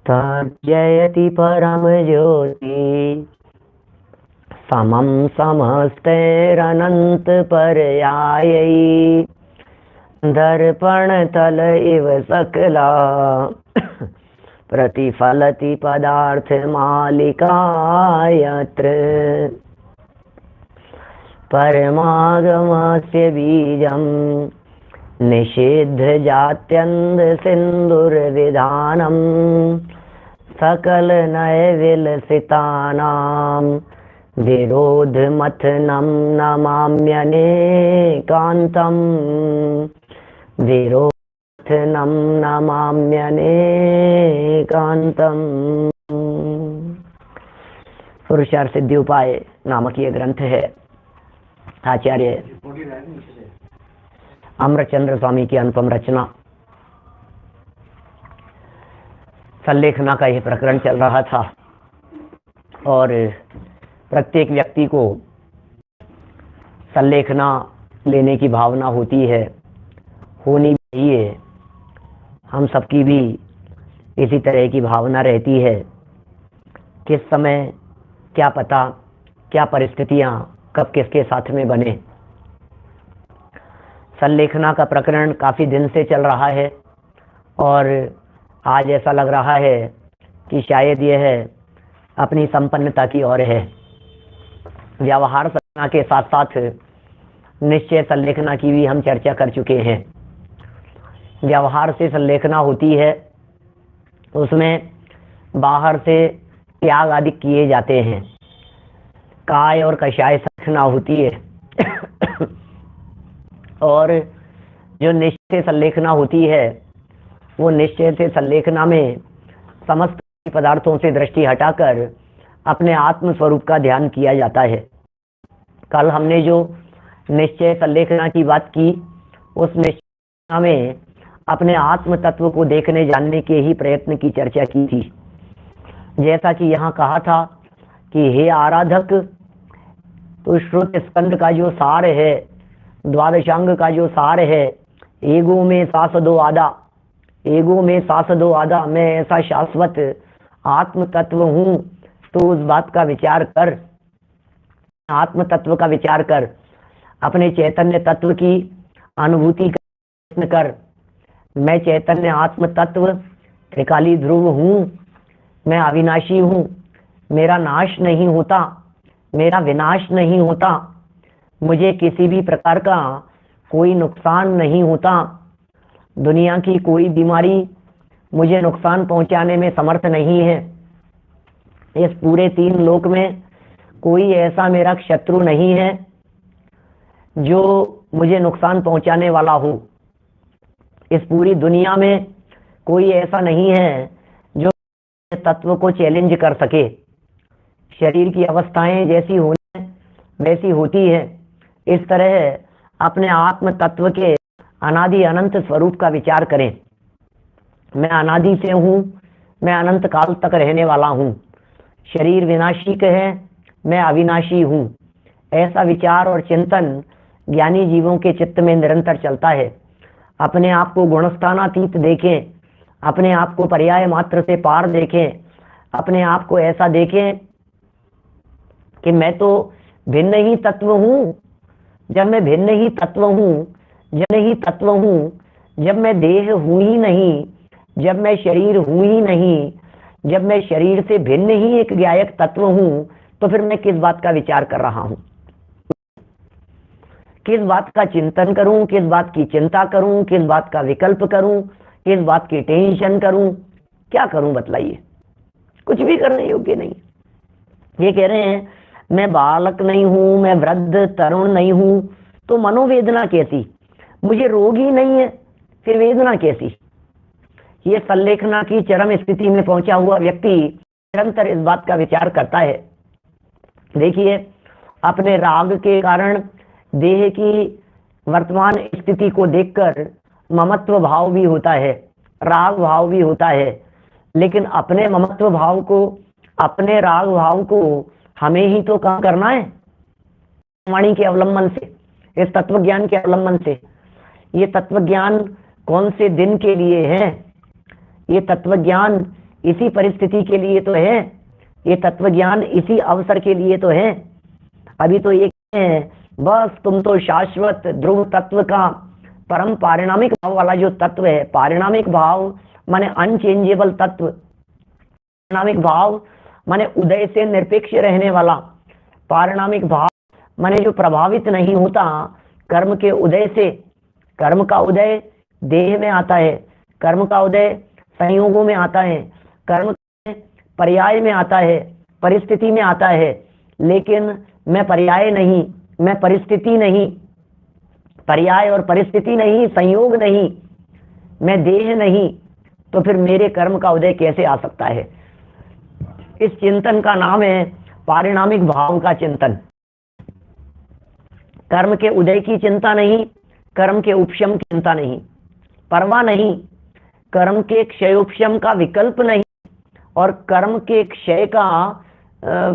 तज्जयति परम ज्योति समं समस्तैरनंत पर्यायै दर्पण तल इव सकला प्रतिफलति पदार्थ मालिका यत्र परमागमस्य बीजं निषिद्ध जात्यन्ध सिंदुर्विधानं सकल नय विलसितानां विरोध मथनं नमाम्यनेकान्तं विरोधनं नमाम्यनेकान्तं। पुरुषार्थ सिद्धि उपाय नामक ये ग्रंथ है आचार्य अमरचंद्र स्वामी की अनुपम रचना। संलेखना का यह प्रकरण चल रहा था और प्रत्येक व्यक्ति को संलेखना लेने की भावना होती है, होनी चाहिए। हम सबकी भी इसी तरह की भावना रहती है। किस समय क्या पता क्या परिस्थितियां कब किसके साथ में बने। संलेखना का प्रकरण काफी दिन से चल रहा है और आज ऐसा लग रहा है कि शायद यह अपनी संपन्नता की ओर है। व्यवहार संलेखना के साथ साथ निश्चय संलेखना की भी हम चर्चा कर चुके हैं। व्यवहार से संलेखना होती है, उसमें बाहर से त्याग आदि किए जाते हैं। काय और कषाय संलेखना होती है और जो निश्चय संलेखना होती है वो निश्चय से संलेखना में समस्त पदार्थों से दृष्टि हटाकर अपने आत्म स्वरूप का ध्यान किया जाता है। कल हमने जो निश्चय संलेखना की बात की, उस निश्चय में अपने आत्म तत्व को देखने जानने के ही प्रयत्न की चर्चा की थी। जैसा कि यहाँ कहा था कि हे आराधक, तो श्रुत स्कंद का जो सार है, द्वादशांग का जो सार है, एगो में सास दो आधा, एगो में सास दो आधा, मैं ऐसा शाश्वत आत्म तत्व हूँ, तो उस बात का विचार कर, आत्म तत्व का विचार कर, अपने चैतन्य तत्व की अनुभूति का प्रयत्न कर। मैं चैतन्य आत्म तत्व त्रिकाली ध्रुव हूँ, मैं अविनाशी हूँ, मेरा नाश नहीं होता, मेरा विनाश नहीं होता, मुझे किसी भी प्रकार का कोई नुकसान नहीं होता। दुनिया की कोई बीमारी मुझे नुकसान पहुंचाने में समर्थ नहीं है। इस पूरे 3 लोक में कोई ऐसा मेरा शत्रु नहीं है जो मुझे नुकसान पहुंचाने वाला हो। इस पूरी दुनिया में कोई ऐसा नहीं है जो तत्व को चैलेंज कर सके। शरीर की अवस्थाएं जैसी होनी वैसी होती है। इस तरह अपने आत्म तत्व के अनादि अनंत स्वरूप का विचार करें। मैं अनादि से हूँ, मैं अनंत काल तक रहने वाला हूँ। शरीर विनाशी है, मैं अविनाशी हूँ। ऐसा विचार और चिंतन ज्ञानी जीवों के चित्त में निरंतर चलता है। अपने आप को गुणस्थानातीत देखें, अपने आप को पर्याय मात्र से पार देखें, अपने आप को ऐसा देखें कि मैं तो भिन्न ही तत्व हूँ। जब मैं भिन्न ही तत्व हूँ, जब ही तत्व हूँ, जब मैं देह हूँ ही नहीं, जब मैं शरीर हूँ ही नहीं, जब मैं शरीर से भिन्न ही एक ज्ञायक तत्व हूँ, तो फिर मैं किस बात का विचार कर रहा हूँ, किस बात का चिंतन करूं, किस बात की चिंता करूं, किस बात का विकल्प करूं, किस बात की टेंशन करूं, क्या करूं बतलाइए। कुछ भी करने योग्य नहीं। ये कह रहे हैं मैं बालक नहीं हूं, मैं वृद्ध तरुण नहीं हूं, तो मनोवेदना कैसी, मुझे रोग ही नहीं है, फिर वेदना कैसी। ये संलेखना की चरम स्थिति में पहुंचा हुआ व्यक्ति निरंतर इस बात का विचार करता है। देखिए, अपने राग के कारण देह की वर्तमान स्थिति को देखकर ममत्व भाव भी होता है, राग भाव भी होता है, लेकिन अपने ममत्व भाव को, अपने राग भाव को हमें ही तो कम करना है वाणी के अवलंबन से, इस तत्व ज्ञान के अवलंबन से। ये तत्व ज्ञान कौन से दिन के लिए है? ये तत्व ज्ञान इसी परिस्थिति के लिए तो है, ये तत्व ज्ञान इसी अवसर के लिए तो है। अभी तो ये है बस तुम तो शाश्वत ध्रुव तत्व का परम पारिणामिक भाव वाला जो तत्व है, पारिणामिक भाव माने अनचेंजेबल तत्व, पारिणामिक भाव माने उदय से निरपेक्ष रहने वाला, पारिणामिक भाव माने जो प्रभावित नहीं होता कर्म के उदय से। कर्म का उदय देह में आता है, कर्म का उदय संयोगों में आता है, कर्म पर्याय में आता है, परिस्थिति में आता है। लेकिन मैं पर्याय नहीं, मैं परिस्थिति नहीं, पर्याय और परिस्थिति नहीं, संयोग नहीं, मैं देह नहीं, तो फिर मेरे कर्म का उदय कैसे आ सकता है? इस चिंतन का नाम है पारिणामिक भाव का चिंतन। कर्म के उदय की चिंता नहीं, कर्म के उपशम की चिंता नहीं, परवाह नहीं, कर्म के क्षयोपशम का विकल्प नहीं और कर्म के क्षय का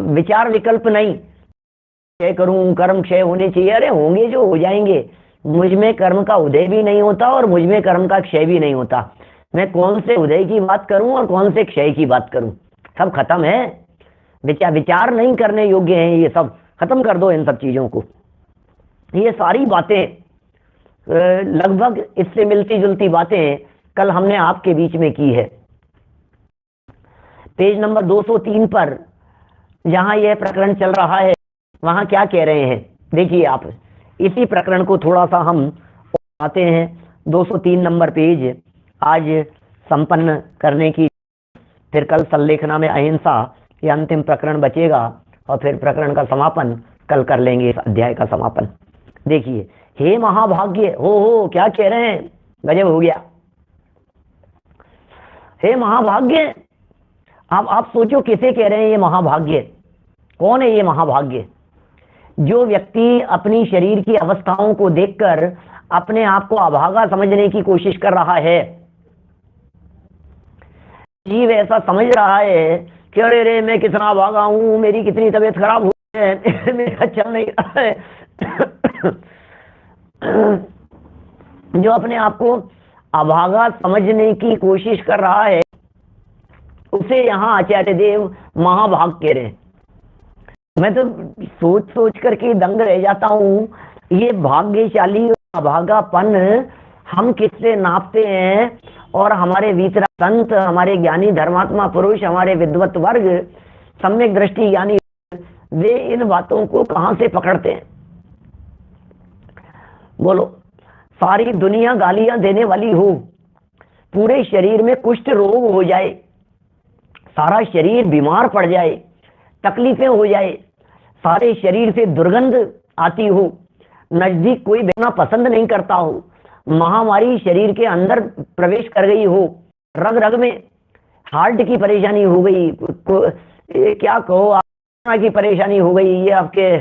विचार विकल्प नहीं। क्षय करूं, कर्म क्षय होने चाहिए, अरे होंगे जो हो जाएंगे। मुझ में कर्म का उदय भी नहीं होता और मुझ में कर्म का क्षय भी नहीं होता। मैं कौन से उदय की बात करूं और कौन से क्षय की बात करूं? सब खत्म है। विचार नहीं करने योग्य हैं ये सब। खत्म कर दो इन सब चीजों को। ये सारी बातें लगभग इससे मिलती जुलती बातें कल हमने आपके बीच में की है। पेज नंबर 203 पर जहां यह प्रकरण चल रहा है वहां क्या कह रहे हैं देखिए आप। इसी प्रकरण को थोड़ा सा हम आते हैं। 203 नंबर पेज आज संपन्न करने की, फिर कल संलेखना में अहिंसा ये अंतिम प्रकरण बचेगा और फिर प्रकरण का समापन कल कर लेंगे, इस अध्याय का समापन। देखिए, हे महाभाग्य, हो क्या कह रहे हैं, गजब हो गया। हे महाभाग्य, आप सोचो किसे कह रहे हैं ये महाभाग्य? कौन है ये महाभाग्य? जो व्यक्ति अपनी शरीर की अवस्थाओं को देखकर अपने आप को अभागा समझने की कोशिश कर रहा है, जीव ऐसा समझ रहा है कि अरे रे मैं कितना अभागा हूं, मेरी कितनी तबीयत खराब हो है, मेरा चल नहीं रहा है। जो अपने आप को अभागा समझने की कोशिश कर रहा है उसे यहाँ आचार्य देव महाभाग कह रहे हैं। मैं तो सोच सोच करके दंग रह जाता हूँ, ये भाग्यशाली अभागापन हम किससे नापते हैं? और हमारे वीतरा संत, हमारे ज्ञानी धर्मात्मा पुरुष, हमारे विद्वत वर्ग, सम्यक दृष्टि ज्ञानी, वे इन बातों को कहां से पकड़ते हैं? बोलो, सारी दुनिया गालियां देने वाली हो, पूरे शरीर में कुष्ठ रोग हो जाए, सारा शरीर बीमार पड़ जाए, तकलीफें हो जाए, सारे शरीर से दुर्गंध आती हो, नजदीक कोई बैठना पसंद नहीं करता हो, महामारी शरीर के अंदर प्रवेश कर गई हो, रग रग में हार्ट की परेशानी हो गई, क्या कहो आत्मा की परेशानी हो गई, ये आपके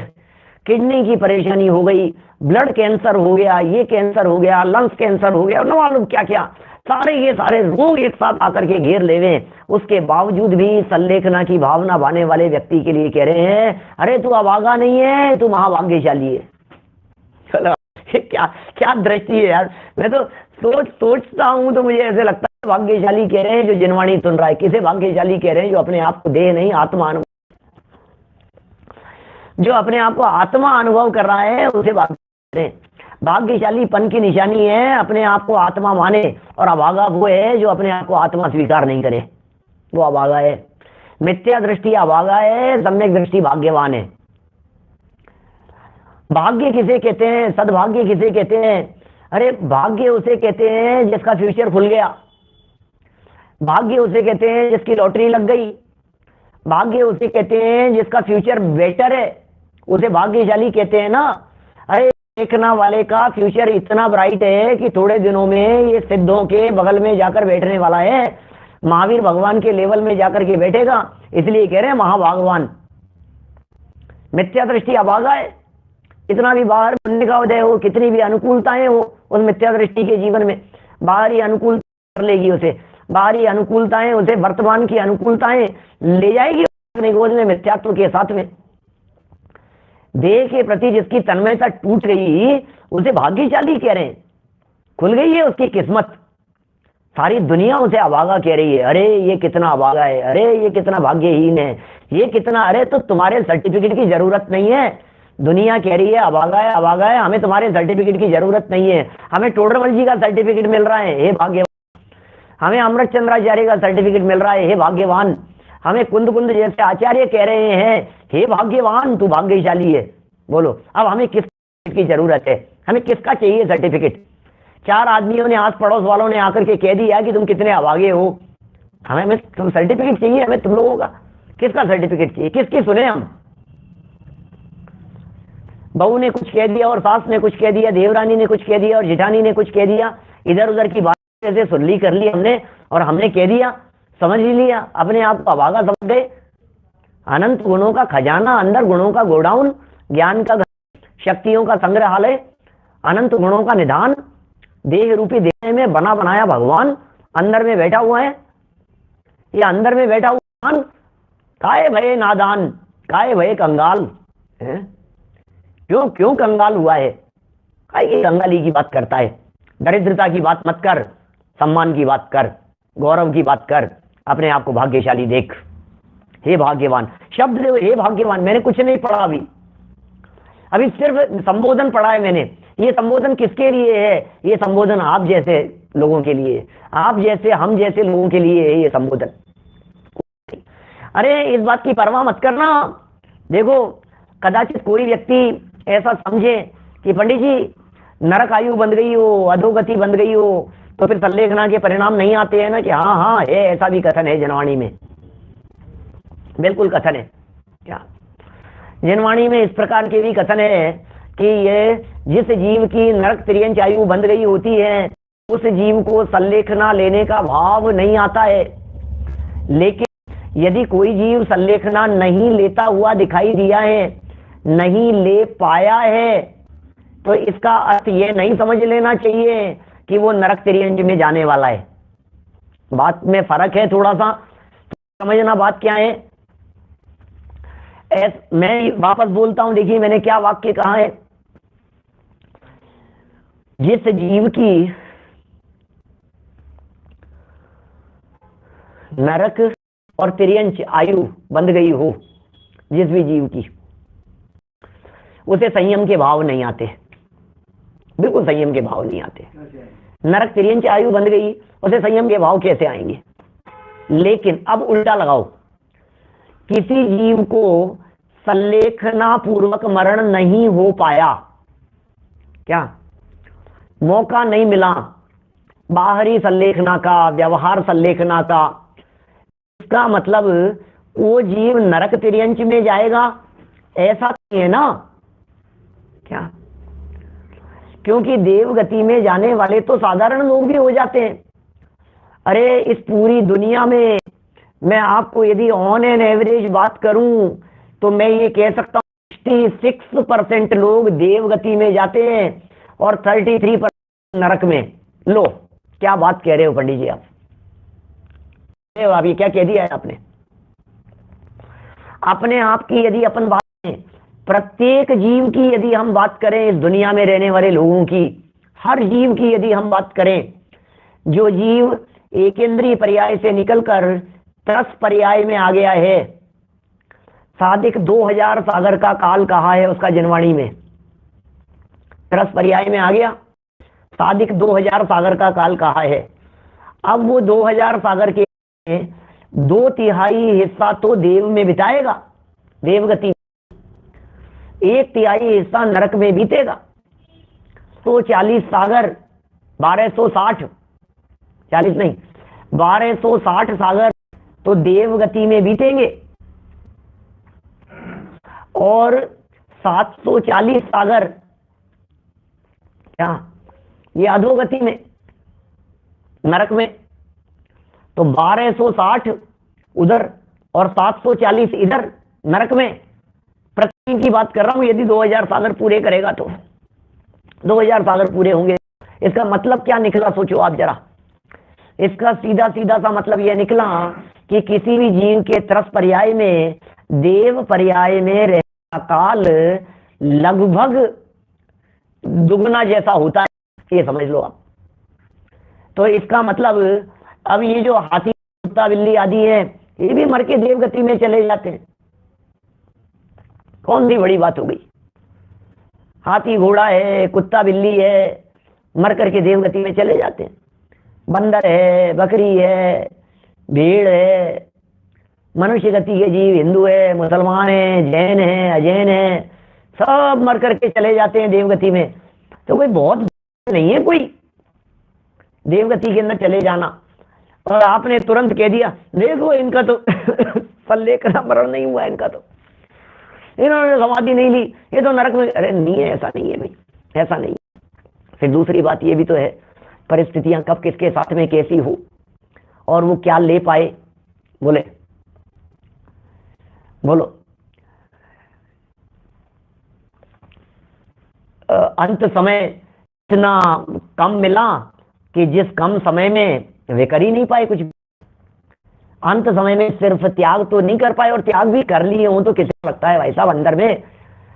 किडनी की परेशानी हो गई, ब्लड कैंसर हो गया, ये कैंसर हो गया, लंग्स कैंसर हो गया, न मालूम क्या क्या ये सारे रोग एक साथ आकर के घेर लेवे। उसके बावजूद भी संलेखना की भावना बाने वाले व्यक्ति के लिए कह रहे हैं, अरे तू अभागा नहीं है, तू महाभाग्यशाली है। चलो, क्या क्या दृष्टि है यार। मैं तो सोचता हूं तो मुझे ऐसे लगता है भाग्यशाली कह रहे हैं जो जिनवाणी सुन रहा है। किसे भाग्यशाली कह रहे हैं? जो अपने आप को देह नहीं आत्मा अनुभव, जो अपने आप को आत्मा अनुभव कर रहा है उसे भाग्यशाली। भाग्यशालीपन की निशानी है अपने आप को आत्मा माने, और अभागा वो है जो अपने आप को आत्मा स्वीकार नहीं करे, वो अभागा है। मिथ्या दृष्टि अभागा है, सम्यक दृष्टि भाग्यवान है। भाग्य किसे कहते हैं? सद्भाग्य किसे कहते हैं? अरे भाग्य उसे कहते हैं जिसका फ्यूचर खुल गया, भाग्य उसे कहते हैं जिसकी लॉटरी लग गई, भाग्य उसे कहते हैं जिसका फ्यूचर बेटर है, उसे भाग्यशाली कहते हैं ना। अरे देखना वाले का फ्यूचर इतना ब्राइट है कि थोड़े दिनों में ये सिद्धों के बगल में जाकर बैठने वाला है, महावीर भगवान के लेवल में जाकर के बैठेगा, इसलिए कह रहे हैं महाभागवान। मिथ्या दृष्टि अभागा है, कितना भी बाहर बनने का उदय हो, कितनी भी अनुकूलताएं हो उस मिथ्या दृष्टि के जीवन में, बाहरी अनुकूल कर लेगी उसे, बाहरी अनुकूलताएं उसे वर्तमान की अनुकूलताएं ले जाएगी अपने गोद में मिथ्यात्व के साथ में। देह के प्रति जिसकी तन्मयता टूट गई उसे भाग्यशाली कह रहे हैं, खुल गई है उसकी किस्मत, सारी दुनिया उसे अभागा कह रही है, अरे ये कितना अभागा है, अरे ये कितना भाग्यहीन है, ये कितना, अरे तो तुम्हारे सर्टिफिकेट की जरूरत नहीं है। दुनिया कह रही है अभागा है, अभागा है, हमें तुम्हारे सर्टिफिकेट की जरूरत नहीं है, हमें टोडरमल जी का सर्टिफिकेट मिल रहा है, हे भाग्यवान। हमें अमृत चंद्राचार्य का सर्टिफिकेट मिल रहा है, हे भाग्यवान। हमें कुंद कुंद जैसे आचार्य कह रहे हैं, हे भाग्यवान तू भाग्यशाली है। बोलो अब हमें किस की जरूरत है, हमें किसका चाहिए सर्टिफिकेट? 4 आदमियों ने, आस पड़ोस वालों ने आकर के कह दिया कि तुम कितने अभागे हो, हमें तुम सर्टिफिकेट चाहिए, हमें तुम लोगों का किसका सर्टिफिकेट चाहिए? किसकी सुने हम? बहू ने कुछ कह दिया और सास ने कुछ कह दिया, देवरानी ने कुछ कह दिया और जिठानी ने कुछ कह दिया, इधर उधर की बात से सुन ली, कर ली हमने, और हमने कह दिया, समझ ही लिया, अपने आप को अभागा समझ गए। अनंत गुणों का खजाना, अंदर गुणों का गोडाउन, ज्ञान का शक्तियों का संग्रहालय, अनंत गुणों का निधान, देह रूपी देह में बना बनाया भगवान अंदर में बैठा हुआ है। ये अंदर में बैठा हुआ काहे भये नादान, काहे भये कंगाल है? क्यों क्यों कंगाल हुआ है? काहे कंगाली की बात करता है? दरिद्रता की बात मत कर, सम्मान की बात कर, गौरव की बात कर, अपने आप को भाग्यशाली देख। हे भाग्यवान शब्द दे, हे भाग्यवान। मैंने कुछ नहीं पढ़ा अभी सिर्फ संबोधन पढ़ा है मैंने। ये संबोधन किसके लिए है? ये संबोधन आप जैसे लोगों के लिए, आप जैसे हम जैसे लोगों के लिए है ये संबोधन। अरे इस बात की परवाह मत करना। देखो कदाचित कोई व्यक्ति ऐसा समझे कि पंडित जी नरक आयु बन गई हो, अधोगति बन गई हो, तो फिर संलेखना के परिणाम नहीं आते हैं ना? कि हाँ हाँ है, ऐसा भी कथन है जनवाणी में, बिल्कुल कथन है। क्या जनवाणी में इस प्रकार के भी कथन है कि ये जिस जीव की नरक तिर्यंच आयु बंध गई होती है, उस जीव को संलेखना लेने का भाव नहीं आता है। लेकिन यदि कोई जीव संलेखना नहीं लेता हुआ दिखाई दिया है, नहीं ले पाया है, तो इसका अर्थ ये नहीं समझ लेना चाहिए कि वो नरक तिर्यंच में जाने वाला है। बात में फर्क है थोड़ा सा, समझना बात क्या है। मैं वापस बोलता हूं, देखिए मैंने क्या वाक्य कहा है। जिस जीव की नरक और तिर्यंच आयु बंध गई हो, जिस भी जीव की, उसे संयम के भाव नहीं आते, बिल्कुल संयम के भाव नहीं आते। नरक तिर्यंच आयु बंध गई, उसे संयम के भाव कैसे आएंगे? लेकिन अब उल्टा लगाओ, किसी जीव को संलेखना पूर्वक मरण नहीं हो पाया, क्या मौका नहीं मिला बाहरी संलेखना का, व्यवहार संलेखना का, इसका मतलब वो जीव नरक तिर्यंच में जाएगा ऐसा नहीं है ना? क्या? क्योंकि देवगति में जाने वाले तो साधारण लोग भी हो जाते हैं। अरे इस पूरी दुनिया में मैं आपको यदि ऑन एन एवरेज बात करूं तो मैं ये कह सकता हूं 66% लोग देवगति में जाते हैं और 33% नरक में। लो क्या बात कह रहे हो पंडित जी आप? ये क्या कह दिया है आपने? अपने आप की यदि अपन बात करें, प्रत्येक जीव की यदि हम बात करें, इस दुनिया में रहने वाले लोगों की, हर जीव की यदि हम बात करें, जो जीव एकेंद्रीय पर्याय से निकलकर त्रस पर्याय में आ गया है, सादिक 2000 सागर का काल कहा है उसका जनवाणी में, त्रस पर्याय में आ गया, सादिक 2000 सागर का काल कहा है। अब वो 2000 सागर के 2/3 हिस्सा तो देव में बिताएगा, देवगति, 1/3 हिस्सा नरक में बीतेगा। तो 40 सागर, 1260, 40 नहीं 1260 सागर तो देवगति में बीतेंगे और 740 सागर क्या ये अधोगति में, नरक में। तो 1260 उधर और 740 इधर नरक में। पृथ्वी की बात कर रहा हूं, यदि 2000 सागर पूरे करेगा तो 2000 सागर पूरे होंगे। इसका मतलब क्या निकला सोचो आप जरा। इसका सीधा सीधा सा मतलब यह निकला कि किसी भी जीव के त्रस पर्याय में, देव पर्याय में रहने का काल लगभग दुगना जैसा होता है, ये समझ लो आप। तो इसका मतलब अब ये जो हाथी कुत्ता बिल्ली आदि है ये भी मर के देवगति में चले जाते हैं। कौन सी बड़ी बात हो गई? हाथी घोड़ा है, कुत्ता बिल्ली है, मर करके देवगति में चले जाते हैं। बंदर है, बकरी है, भेड़ है, मनुष्य गति के जीव, हिंदू है, मुसलमान है, जैन है, अजैन है, सब मर करके चले जाते हैं देवगति में। तो कोई बहुत नहीं है कोई देवगति के अंदर चले जाना। और आपने तुरंत कह दिया देखो इनका तो सल्लेखना मरण नहीं हुआ, इनका तो इन्होंने समाधि नहीं ली, ये तो नरक में। अरे नहीं है, ऐसा नहीं है भाई, ऐसा नहीं। फिर दूसरी बात ये भी तो है, परिस्थितियां कब किसके साथ में कैसी हो और वो क्या ले पाए। बोलो अंत समय इतना कम मिला कि जिस कम समय में वे कर ही नहीं पाए कुछ। अंत समय में सिर्फ त्याग तो नहीं कर पाए, और त्याग भी कर लिए हों तो किसे लगता है भाई साहब अंदर में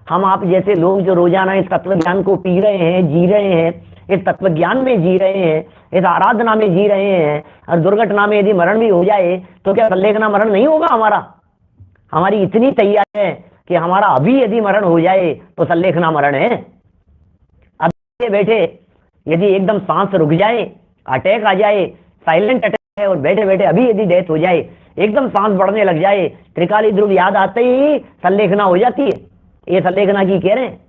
हम आप जैसे लोग जो रोजाना इस तत्व ज्ञान को पी रहे हैं, जी रहे हैं, इस तत्व ज्ञान में जी रहे हैं, इस आराधना में जी रहे हैं, और दुर्घटना में यदि मरण भी हो जाए तो क्या सल्लेखना मरण नहीं होगा हमारा? हमारी इतनी तैयारी है कि हमारा अभी यदि मरण हो जाए तो सल्लेखना मरण है। अब बैठे यदि एकदम सांस रुक जाए, अटैक आ जाए, साइलेंट अटैक है, और बैठे बैठे अभी यदि डेथ हो जाए, एकदम सांस बढ़ने लग जाए, त्रिकाली ध्रुव याद आते ही सल्लेखना हो जाती है। ये सल्लेखना की कह रहे हैं।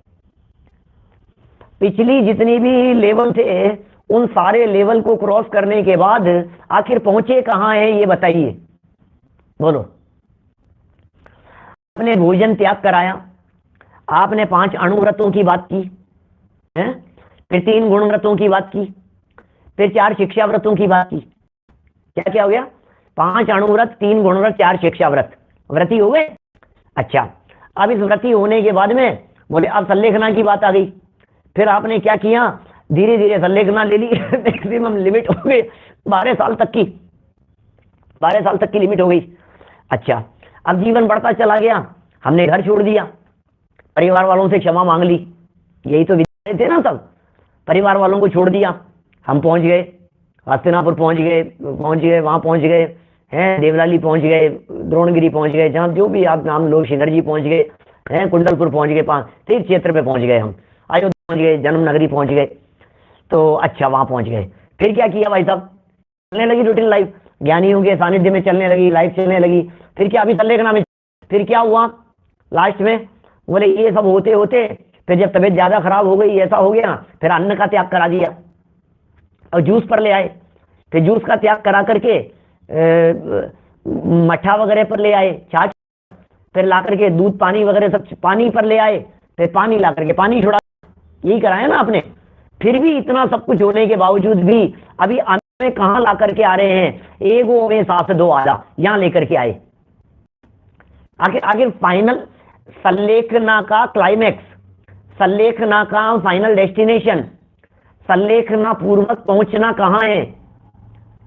पिछली जितनी भी लेवल थे उन सारे लेवल को क्रॉस करने के बाद आखिर पहुंचे कहां हैं ये बताइए। बोलो। आपने भोजन त्याग कराया, आपने 5 अणुव्रतों की बात की है, फिर 3 गुणव्रतों की बात की, फिर 4 शिक्षा व्रतों की बात की। क्या क्या हो गया? 5 अणुव्रत, 3 गुणव्रत, 4 शिक्षा व्रत। व्रती हो गए। अच्छा, अब इस व्रती होने के बाद में बोले अब सल्लेखना की बात आ गई। फिर आपने क्या किया? धीरे धीरे सल्लेखना ले ली मैक्सिमम लिमिट हो गई 12 साल तक की, 12 साल तक की लिमिट हो गई। अच्छा, अब जीवन बढ़ता चला गया, हमने घर छोड़ दिया, परिवार वालों से क्षमा मांग ली, यही तो विचार थे ना सब। परिवार वालों को छोड़ दिया, हम पहुंच गए हस्तिनापुर, पहुंच गए वहां पहुंच गए हैं, देवलाली पहुंच गए, द्रोणगिरी पहुंच गए, जहां जो भी आप नाम लो, शिखर पहुंच गए हैं, कुंडलपुर पहुंच गए, 5 तीर्थ क्षेत्र पे पहुंच गए, हम अयोध्या पहुंच गए, जन्म नगरी पहुंच गए। तो अच्छा वहां पहुंच गए, फिर क्या किया भाई साहब? चलने लगी रूटीन लाइफ, ज्ञानियों के सानिध्य में चलने लगी, लाइफ चलने लगी। फिर क्या? अभी सल्लेखना में फिर क्या हुआ लास्ट में? बोले ये सब होते होते फिर जब तबीयत ज्यादा खराब हो गई, ऐसा हो गया, फिर अन्न का त्याग करा दिया और जूस पर ले आए। फिर जूस का त्याग करा करके मट्ठा वगैरह पर ले आए, छाछ, फिर ला करके दूध पानी वगैरह सब पानी पर ले आए, फिर पानी ला करके पानी छोड़ा, यही कराया ना आपने। फिर भी इतना सब कुछ होने के बावजूद भी अभी अन्न में कहां ला करके आ रहे हैं? एगो में सास दो आधा, यहां लेकर के आए। आखिर फाइनल सल्लेखना का क्लाइमेक्स, सल्लेखना का फाइनल डेस्टिनेशन, सल्लेखना पूर्वक पहुंचना कहां है?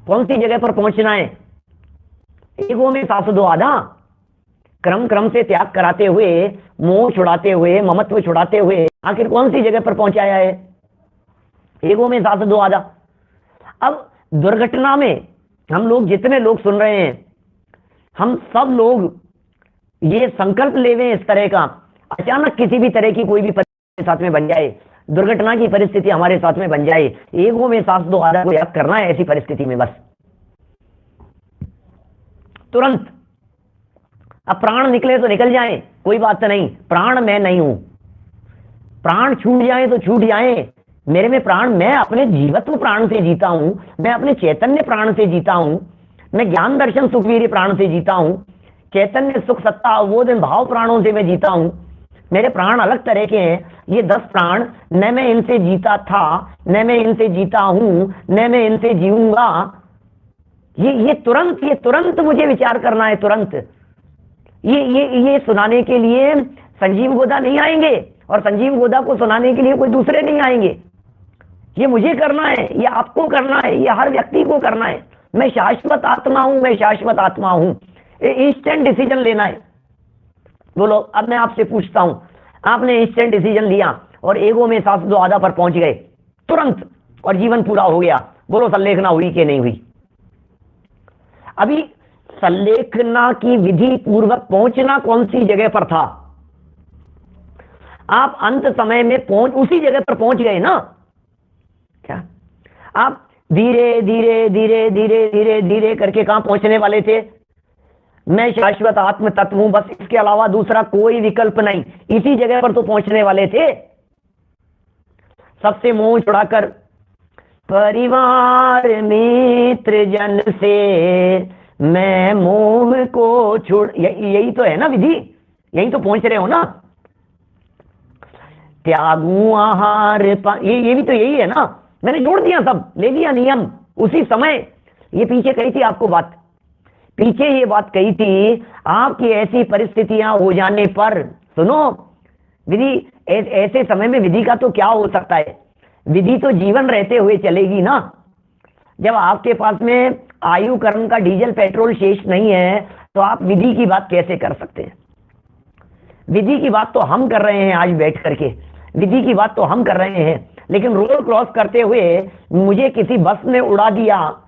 कौन सी जगह पर पहुंचना है? एगो में सास दो आधा, क्रम क्रम से त्याग कराते हुए, मोह छुड़ाते हुए, ममत्व छुड़ाते हुए आखिर कौन सी जगह पर पहुंचाया है? एगो में सास दो आधा। अब दुर्घटना में हम लोग जितने लोग सुन रहे हैं, हम सब लोग ये संकल्प लेवे इस तरह का, अचानक किसी भी तरह की कोई भी परिस्थिति साथ में बन जाए, दुर्घटना की परिस्थिति हमारे साथ में बन जाए, एगो में सास दो आधा को याद करना है ऐसी परिस्थिति में, बस तुरंत। अब प्राण निकले तो निकल जाए, कोई बात नहीं, प्राण मैं नहीं हूं। प्राण छूट जाए तो छूट जाए, मेरे में प्राण, मैं अपने जीवत्व प्राण से जीता हूं, मैं अपने चैतन्य प्राण से जीता हूं, मैं ज्ञान दर्शन सुखवीर प्राण से जीता हूं, चैतन्य सुख सत्ता अवबोध भाव प्राणों से मैं जीता हूं। मेरे प्राण अलग तरह के हैं। ये 10 प्राण, न मैं इनसे जीता था, न मैं इनसे जीता हूं, न मैं इनसे जीऊंगा। ये तुरंत मुझे विचार करना है, तुरंत। ये सुनाने के लिए संजीव गोदा नहीं आएंगे, और संजीव गोदा को सुनाने के लिए कोई दूसरे नहीं आएंगे। ये मुझे करना है, ये आपको करना है, ये हर व्यक्ति को करना है। मैं शाश्वत आत्मा हूं, मैं शाश्वत आत्मा हूं। इंस्टेंट डिसीजन लेना है। बोलो, अब मैं आपसे पूछता हूं, आपने इंस्टेंट डिसीजन लिया और एगो में सास दो आधा पर पहुंच गए तुरंत, और जीवन पूरा हो गया, बोलो संलेखना हुई कि नहीं हुई? अभी संलेखना की विधि पूर्वक पहुंचना कौन सी जगह पर था? आप अंत समय में उसी जगह पर पहुंच गए ना। क्या आप धीरे धीरे धीरे धीरे धीरे धीरे करके कहां पहुंचने वाले थे? मैं शाश्वत आत्म तत्व हूं, बस इसके अलावा दूसरा कोई विकल्प नहीं, इसी जगह पर तो पहुंचने वाले थे। सबसे मोह छुड़ाकर परिवार मित्र जन से मैं मोह को छोड़, यही तो है ना विधि, यही तो पहुंच रहे हो ना। त्यागू आहार ये भी तो यही है ना। मैंने जोड़ दिया, सब ले लिया नियम उसी समय। ये पीछे कही थी आपको बात, पीछे ये बात कही थी, आपकी ऐसी परिस्थितियां हो जाने पर सुनो, विधि ऐसे समय में विधि का तो क्या हो सकता है? विधि तो जीवन रहते हुए चलेगी ना। जब आपके पास में आयु कर्म का डीजल पेट्रोल शेष नहीं है तो आप विधि की बात कैसे कर सकते हैं? विधि की बात तो हम कर रहे हैं आज बैठ करके, विधि की बात तो हम कर रहे हैं, लेकिन रोड क्रॉस करते हुए मुझे किसी बस ने उड़ा दिया,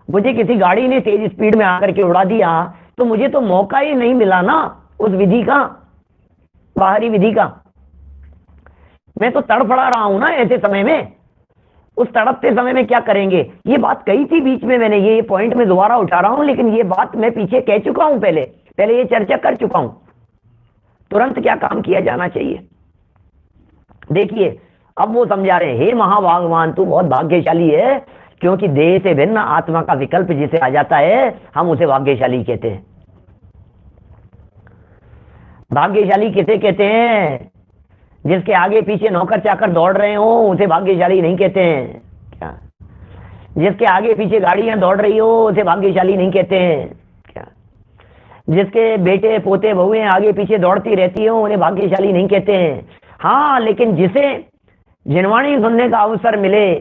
मुझे किसी गाड़ी ने तेज स्पीड में आकर के उड़ा दिया, तो मुझे तो मौका ही नहीं मिला ना उस विधि का, बाहरी विधि का। मैं तो तड़फड़ा रहा हूं ना ऐसे समय में। उस तड़पते समय में क्या करेंगे? ये बात कही थी बीच में मैंने, ये पॉइंट में दोबारा उठा रहा हूं, लेकिन ये बात मैं पीछे कह चुका हूं, पहले ये चर्चा कर चुका हूं। तुरंत क्या काम किया जाना चाहिए? देखिए अब वो समझा रहे हैं, हे महाभगवान तू बहुत भाग्यशाली है, क्योंकि देह से भिन्न आत्मा का विकल्प जिसे आ जाता है हम उसे भाग्यशाली कहते हैं। भाग्यशाली किसे कहते हैं? जिसके आगे पीछे नौकर चाकर दौड़ रहे हो उसे भाग्यशाली नहीं कहते हैं क्या? जिसके आगे पीछे गाड़ियां दौड़ रही हो उसे भाग्यशाली नहीं कहते हैं क्या? जिसके बेटे पोते बहुएं आगे पीछे दौड़ती रहती हो उन्हें भाग्यशाली नहीं कहते हैं। हाँ, लेकिन जिसे जिनवाणी सुनने का अवसर मिले,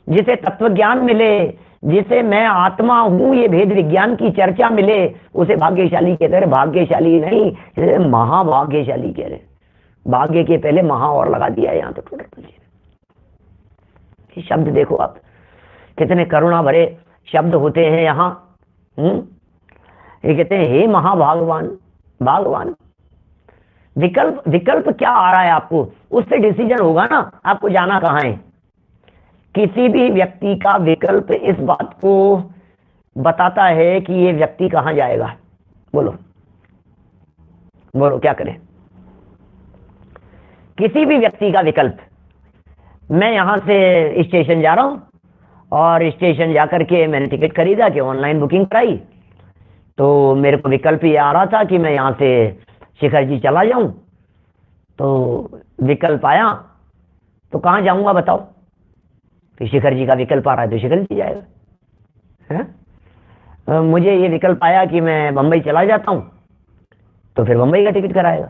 जिसे तत्व ज्ञान मिले, जिसे मैं आत्मा हूं ये भेद विज्ञान की चर्चा मिले, उसे भाग्यशाली कहते हैं। भाग्यशाली नहीं, महाभाग्यशाली कह रहे। भाग्य के पहले महा और लगा दिया यहां तो टोटल। शब्द देखो आप, कितने करुणा भरे शब्द होते हैं यहाँ। ये कहते हैं हे महाभागवान, भागवान। विकल्प क्या आ रहा है आपको, उससे डिसीजन होगा ना आपको जाना कहाँ है। किसी भी व्यक्ति का विकल्प इस बात को बताता है कि ये व्यक्ति कहाँ जाएगा। बोलो क्या करें? किसी भी व्यक्ति का विकल्प, मैं यहां से स्टेशन जा रहा हूं और स्टेशन जाकर के मैंने टिकट खरीदा कि ऑनलाइन बुकिंग कराई, तो मेरे को विकल्प ये आ रहा था कि मैं यहां से शिखर जी चला जाऊं। तो विकल्प आया तो कहां जाऊंगा बताओ? तो शिखर जी का विकल्प आ रहा है तो शिखर जी जाएगा है? मुझे ये विकल्प आया कि मैं बंबई चला जाता हूं तो फिर बंबई का टिकट कराएगा।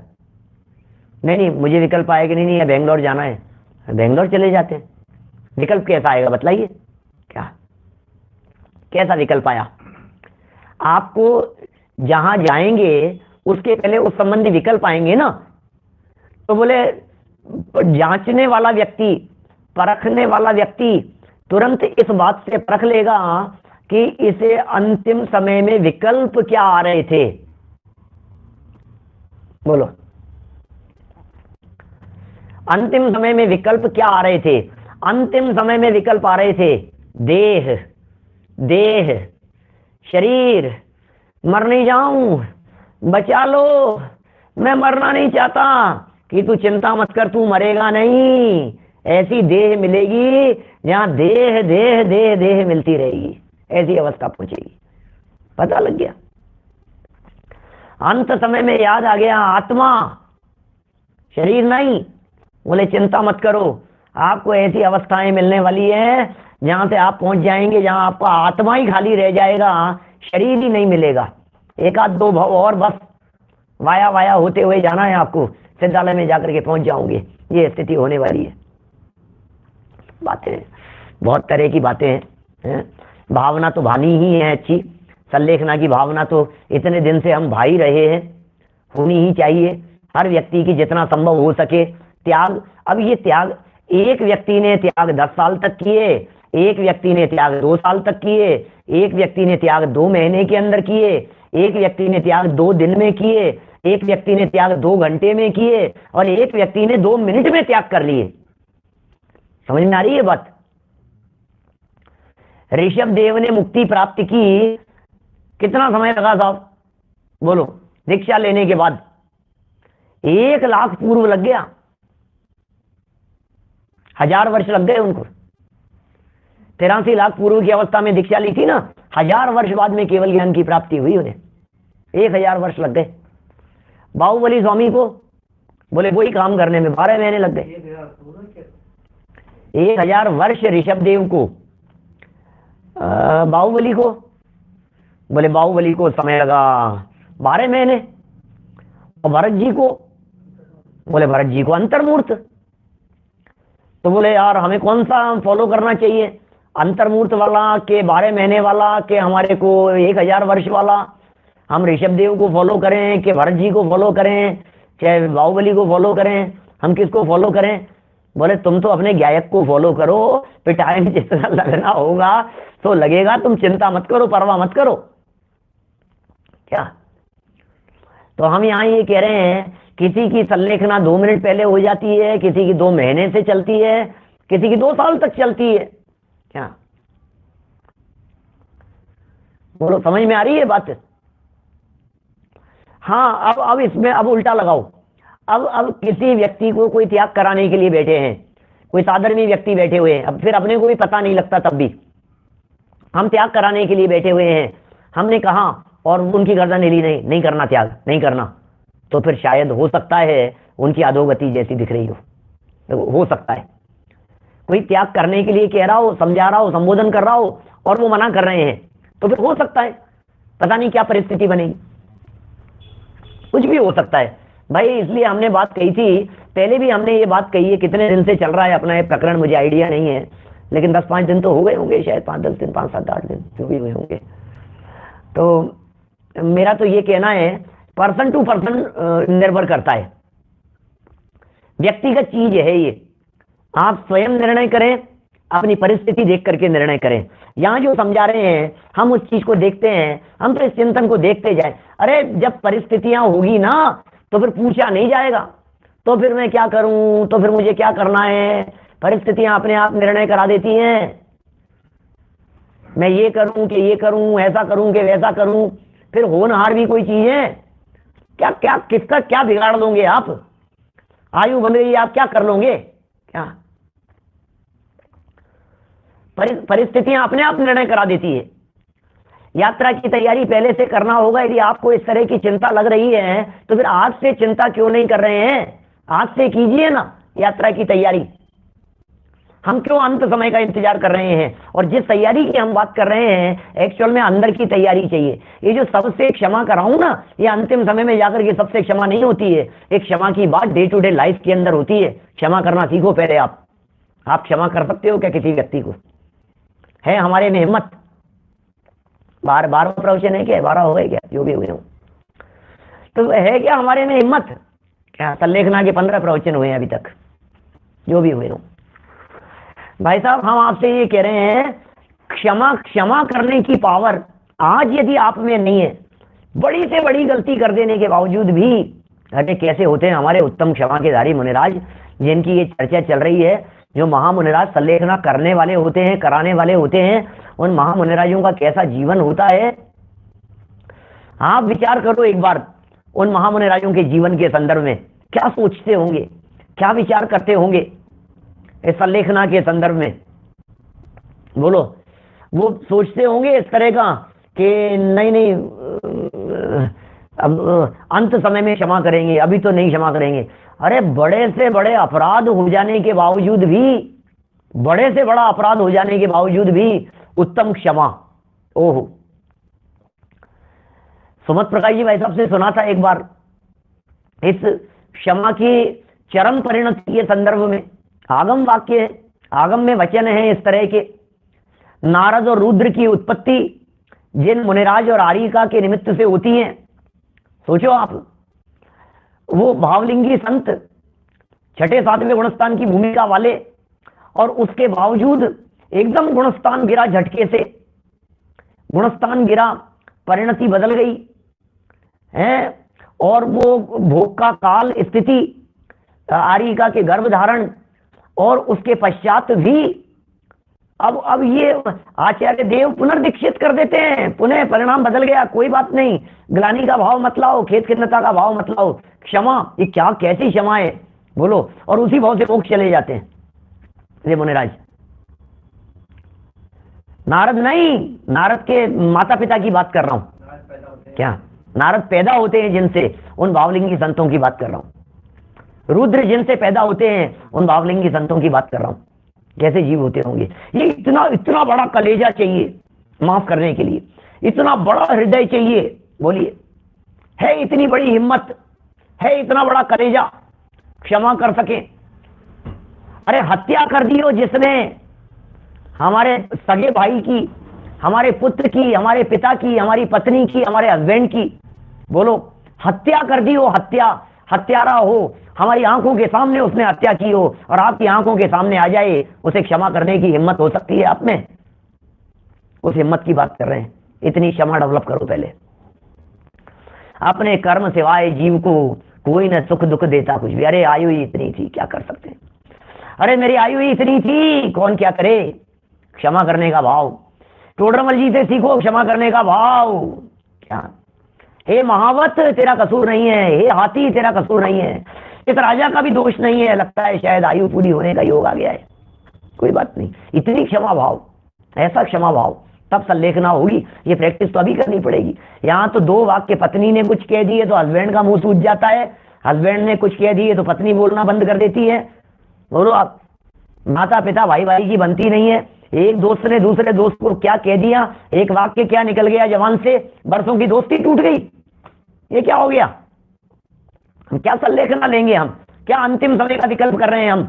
नहीं, मुझे विकल्प आया कि नहीं बेंगलोर जाना है, बेंगलोर चले जाते हैं। विकल्प कैसा आएगा बताइए? क्या कैसा विकल्प आया? आपको जहां जाएंगे उसके पहले उस संबंधी विकल्प आएंगे ना। तो बोले जांचने वाला व्यक्ति, परखने वाला व्यक्ति तुरंत इस बात से परख लेगा कि इसे अंतिम समय में विकल्प क्या आ रहे थे। बोलो, अंतिम समय में विकल्प क्या आ रहे थे? अंतिम समय में विकल्प आ रहे थे देह, शरीर। मर नहीं जाऊं, बचा लो, मैं मरना नहीं चाहता। कि तू चिंता मत कर, तू मरेगा नहीं। ऐसी देह मिलेगी जहां देह देह देह देह मिलती रहेगी, ऐसी अवस्था पहुंचेगी। पता लग गया? अंत समय में याद आ गया आत्मा, शरीर नहीं। बोले चिंता मत करो, आपको ऐसी अवस्थाएं मिलने वाली है जहां से आप पहुंच जाएंगे जहां आपका आत्मा ही खाली रह जाएगा, शरीर ही नहीं मिलेगा। एक आध दो भाव और बस वाया होते हुए जाना है आपको, सिद्धालय में जाकर के पहुंच जाओगे। ये स्थिति होने वाली है। बातें बहुत तरह की बातें हैं। भावना तो भानी ही है अच्छी, संलेखना की भावना तो इतने दिन से हम भाई रहे हैं, होनी ही चाहिए हर व्यक्ति की जितना संभव हो सके। त्याग, अब ये त्याग एक व्यक्ति ने त्याग 10 साल तक किए, एक व्यक्ति ने त्याग 2 साल तक किए, एक व्यक्ति ने त्याग 2 महीने के अंदर किए, एक व्यक्ति ने त्याग 2 दिन में किए, एक व्यक्ति ने त्याग 2 घंटे में किए और एक व्यक्ति ने 2 मिनट में त्याग कर लिए। समझ में आ रही है बात? ऋषभ देव ने मुक्ति प्राप्त की, कितना समय लगा साहब? बोलो, दीक्षा लेने के बाद 1 लाख पूर्व लग गया, 1000 वर्ष लग गए उनको। 83 लाख पूर्व की अवस्था में दीक्षा ली थी ना, 1000 वर्ष बाद में केवल ज्ञान की प्राप्ति हुई उन्हें, 1000 वर्ष लग गए। बाहुबली स्वामी को बोले वही काम करने में 12 महीने लग गए। 1000 वर्ष ऋषभ देव को, बाहुबली को बोले बाहुबली को समय लगा 12 महीने, और भरत जी को बोले भरत जी को अंतर्मूर्त। तो बोले यार हमें कौन सा फॉलो करना चाहिए, अंतर्मूर्त वाला के 12 महीने वाला के हमारे को 1000 वर्ष वाला? हम ऋषभ देव को फॉलो करें कि भरत जी को फॉलो करें, चाहे बाहुबली को फॉलो करें, हम किसको फॉलो करें? बोले तुम तो अपने गायक को फॉलो करो, फिर टाइम जितना लगना होगा तो लगेगा, तुम चिंता मत करो, परवाह मत करो। क्या तो हम यहाँ ये कह रहे हैं, किसी की संलेखना 2 मिनट पहले हो जाती है, किसी की 2 महीने से चलती है, किसी की 2 साल तक चलती है। क्या बोलो, समझ में आ रही है बात? हाँ, अब इसमें अब उल्टा लगाओ। अब किसी व्यक्ति को कोई त्याग कराने के लिए बैठे हैं, कोई साधर्मी व्यक्ति बैठे हुए हैं, अब फिर अपने को भी पता नहीं लगता, तब भी हम त्याग कराने के लिए बैठे हुए हैं, हमने कहा और उनकी गर्दन हिली नहीं करना, त्याग नहीं करना, तो फिर शायद हो सकता है उनकी अधोगति जैसी दिख रही हो सकता है कोई त्याग करने के लिए कह रहा हो, समझा रहा हो, संबोधन कर रहा हो और वो मना कर रहे हैं, तो फिर हो सकता है पता नहीं क्या परिस्थिति बनेगी, कुछ भी हो सकता है भाई। इसलिए हमने बात कही थी, पहले भी हमने ये बात कही है, कितने दिन से चल रहा है अपना ये प्रकरण मुझे आइडिया नहीं है, लेकिन 10-5 दिन तो हो गए होंगे, शायद 5-10 दिन, 5-7-8 दिन जो भी हुए होंगे। तो मेरा तो ये कहना है, पर्सन टू पर्सन निर्भर करता है, व्यक्तिगत चीज है ये, आप स्वयं निर्णय करें, अपनी परिस्थिति देख करके निर्णय करें। यहाँ जो समझा रहे हैं हम उस चीज को देखते हैं, हम तो इस चिंतन को देखते जाएं। अरे जब परिस्थितियां होगी ना तो फिर पूछा नहीं जाएगा, तो फिर मैं क्या करूं, तो फिर मुझे क्या करना है, परिस्थितियां अपने आप निर्णय करा देती हैं। मैं ये करूं कि ये करूं, ऐसा करूं कि वैसा करूं, फिर होनहार भी कोई चीज है क्या? क्या किसका क्या बिगाड़ लोगे आप? आयु बन गई, आप क्या कर लोगे? क्या परिस्थितियां अपने आप निर्णय करा देती है। यात्रा की तैयारी पहले से करना होगा। यदि आपको इस तरह की चिंता लग रही है तो फिर आज से चिंता क्यों नहीं कर रहे हैं? आज से कीजिए ना यात्रा की तैयारी। हम क्यों अंत समय का इंतजार कर रहे हैं? और जिस तैयारी की हम बात कर रहे हैं, एक्चुअल में अंदर की तैयारी चाहिए। ये जो सबसे क्षमा कराऊं ना, ये अंतिम समय में जाकर के सबसे क्षमा नहीं होती है। एक क्षमा की बात डे टू डे लाइफ के अंदर होती है। क्षमा करना सीखो पहले आप क्षमा कर सकते हो क्या किसी व्यक्ति को? है हमारे में हिम्मत? 12 प्रवचन है क्या? 12 हो गए क्या? जो भी हुए हो, तो है क्या हमारे में हिम्मत? क्या संलेखना के 15 प्रवचन हुए हैं अभी तक, जो भी हुए हो। भाई साहब, हम आपसे ये कह रहे हैं, क्षमा करने की पावर आज यदि आप में नहीं है, बड़ी से बड़ी गलती कर देने के बावजूद भी, अरे कैसे होते हैं हमारे उत्तम क्षमा के धारी मुनिराज, जिनकी ये चर्चा चल रही है, जो महामुनिराज संलेखना करने वाले होते हैं, कराने वाले होते हैं, उन महामुनिराजों का कैसा जीवन होता है। आप विचार करो एक बार, उन महामुनिराजों के जीवन के संदर्भ में क्या सोचते होंगे, क्या विचार करते होंगे इस संलेखना के संदर्भ में? बोलो, वो सोचते होंगे इस तरह का कि नहीं अब अंत समय में क्षमा करेंगे, अभी तो नहीं क्षमा करेंगे। अरे बड़े से बड़े अपराध हो जाने के बावजूद भी, बड़े से बड़ा अपराध हो जाने के बावजूद भी उत्तम क्षमा। ओहो, सुमत प्रकाश जी भाई साहब से सुना था एक बार, इस क्षमा की चरम परिणति के संदर्भ में आगम वाक्य है, आगम में वचन है इस तरह के, नारद और रुद्र की उत्पत्ति जिन मुनिराज और आरिका के निमित्त से होती है। सोचो आप, वो भावलिंगी संत 6ठे 7वें गुणस्थान की भूमिका वाले, और उसके बावजूद एकदम गुणस्थान गिरा, झटके से गुणस्थान गिरा, परिणति बदल गई है। और वो भोग का काल स्थिति, आरिका के गर्भ धारण, और उसके पश्चात भी अब ये आचार्य देव पुनर्दीक्षित कर देते हैं, पुनः परिणाम बदल गया, कोई बात नहीं, ग्लानि का भाव मत लाओ, खेद खिन्नता का भाव मत लाओ, क्षमा, ये क्या कैसी क्षमा है बोलो, और उसी भाव से मोक्ष चले जाते हैं ये मुनिराज। नारद नहीं, नारद के माता पिता की बात कर रहा हूं। क्या नारद पैदा होते हैं जिनसे, उन भावलिंगी संतों की बात कर रहा हूं। रुद्र जिनसे पैदा होते हैं उन भावलिंगी संतों की बात कर रहा हूं, कैसे जीव होते होंगे। ये इतना बड़ा कलेजा चाहिए माफ करने के लिए, इतना बड़ा हृदय चाहिए, बोलिए, है इतनी बड़ी हिम्मत, है इतना बड़ा कलेजा, क्षमा कर सके। अरे हत्या कर दी हो जिसने हमारे सगे भाई की, हमारे पुत्र की, हमारे पिता की, हमारी पत्नी की, हमारे हस्बैंड की, बोलो, हत्या कर दी हो, हत्यारा हो, हमारी आंखों के सामने उसने हत्या की हो और आपकी आंखों के सामने आ जाए, उसे क्षमा करने की हिम्मत हो सकती है आप में? उस हिम्मत की बात कर रहे हैं। इतनी क्षमा डेवलप करो पहले। अपने कर्म सिवाय जीव को कोई न सुख दुख देता कुछ भी। अरे आयु ही इतनी थी, क्या कर सकते हैं? अरे मेरी आयु ही इतनी थी, कौन क्या करे? क्षमा करने का भाव। टोडरमल जी से सीखो क्षमा करने का भाव। क्या हे महावत तेरा कसूर नहीं है, हे हाथी तेरा कसूर नहीं है, इस राजा का भी दोष नहीं है, लगता है शायद आयु पूरी होने का योग आ गया है, कोई बात नहीं। इतनी क्षमा भाव, ऐसा क्षमा भाव, तब संलेखना होगी। ये प्रैक्टिस तो अभी करनी पड़ेगी। यहाँ तो दो वाक्य, पत्नी ने कुछ कह दिए तो हस्बैंड का मुंह सूझ जाता है, हस्बैंड ने कुछ कह दिए तो पत्नी बोलना बंद कर देती है। बोलो आप, माता पिता भाई भाई की बनती नहीं है। एक दोस्त ने दूसरे दोस्त को क्या कह दिया, एक वाक्य क्या निकल गया जवान से, बरसों की दोस्ती टूट गई। ये क्या हो गया? हम क्या संलेखना लेंगे? हम क्या अंतिम समय का विकल्प कर रहे हैं? हम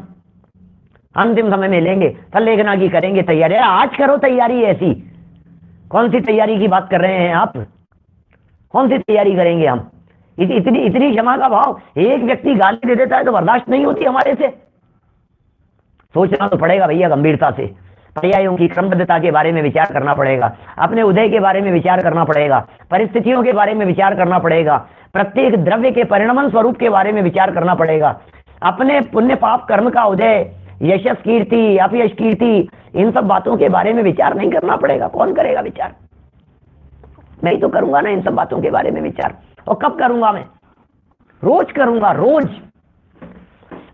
अंतिम समय में लेंगे, संलेखना की करेंगे तैयारी। आज करो तैयारी। ऐसी कौन सी तैयारी की बात कर रहे हैं आप? कौन सी तैयारी करेंगे हम? इतनी क्षमा का भाव। एक व्यक्ति गाली दे देता है तो बर्दाश्त नहीं होती हमारे से। सोचना तो पड़ेगा भैया गंभीरता से। पर्यायों की क्रमबद्धता के बारे में विचार करना पड़ेगा, अपने उदय के बारे में विचार करना पड़ेगा, परिस्थितियों के बारे में विचार करना पड़ेगा, प्रत्येक द्रव्य के परिणमन स्वरूप के बारे में विचार करना पड़ेगा, अपने पुण्य पाप कर्म का उदय, यशस कीर्ति अपयश कीर्ति, इन सब बातों के बारे में विचार नहीं करना पड़ेगा? कौन करेगा विचार? मैं ही तो करूंगा ना इन सब बातों के बारे में विचार। और कब करूंगा मैं? रोज करूंगा, रोज।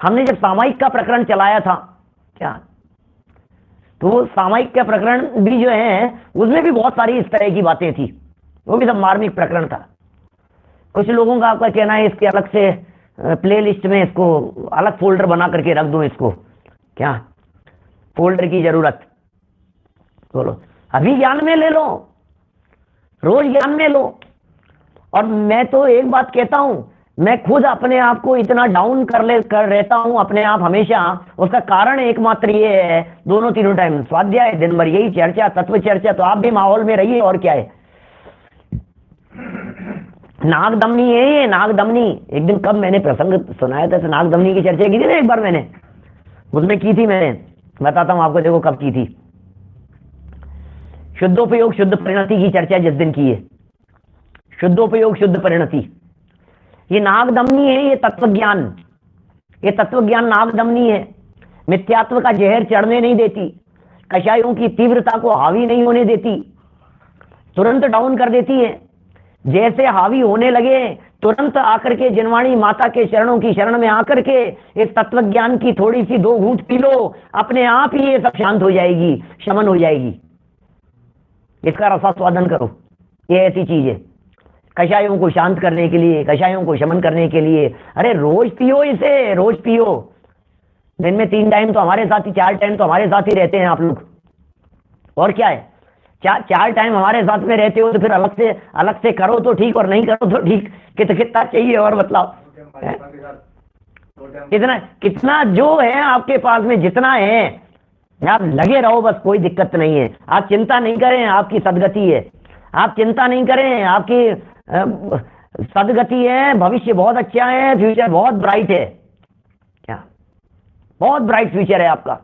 हमने जब सामायिक का प्रकरण चलाया था, क्या तो सामायिक का प्रकरण भी जो है उसमें भी बहुत सारी इस तरह की बातें थी। वो भी सब मार्मिक प्रकरण था। कुछ लोगों का आपका कहना है इसके अलग से प्ले लिस्ट में इसको अलग फोल्डर बना करके रख दूं। इसको क्या फोल्डर की जरूरत? बोलो, अभी ज्ञान में ले लो, रोज ज्ञान में लो। और मैं तो एक बात कहता हूं, मैं खुद अपने आप को इतना डाउन कर रहता हूं अपने आप हमेशा। उसका कारण एकमात्र ये है, दोनों तीनों टाइम स्वाध्याय, दिन भर यही चर्चा, तत्व चर्चा। तो आप भी माहौल में रहिए, और क्या है। नागदमनी है ये, नागदमनी। एक दिन कब मैंने प्रसंग सुनाया था, नागदमनी की चर्चा की थी ना एक बार मैंने, उसमें की थी मैंने, बताता हूं आपको, देखो कब की थी। शुद्धोपयोग शुद्ध परिणति की चर्चा जिस दिन की है, शुद्धोपयोग शुद्ध परिणति, ये नागदमनी है। ये तत्वज्ञान, ये तत्वज्ञान नागदमनी है। मिथ्यात्व का जहर चढ़ने नहीं देती, कषायों की तीव्रता को हावी नहीं होने देती, तुरंत डाउन कर देती है। जैसे हावी होने लगे तुरंत आकर के जिनवाणी माता के चरणों की शरण में आकर के इस तत्वज्ञान की थोड़ी सी 2 घूंट पी लो, अपने आप ही ये सब शांत हो जाएगी, शमन हो जाएगी। इसका रसास्वादन करो। ये ऐसी चीज है कषायों को शांत करने के लिए, कषायों को शमन करने के लिए। अरे रोज पियो इसे, रोज पियो। दिन में 3 टाइम तो हमारे साथ ही, 4 टाइम तो हमारे साथ ही रहते हैं आप लोग, और क्या है। 4 टाइम हमारे साथ में रहते हो तो फिर अलग से करो तो ठीक, और नहीं करो तो ठीक। कितना चाहिए और बतलाओ? कितना जो है आपके पास में, जितना है आप लगे रहो, बस कोई दिक्कत नहीं है। आप चिंता नहीं करें, आपकी सदगति है। आप चिंता नहीं करें, आपकी सदगति है, भविष्य बहुत अच्छा है, फ्यूचर बहुत ब्राइट है। क्या बहुत ब्राइट फ्यूचर है आपका,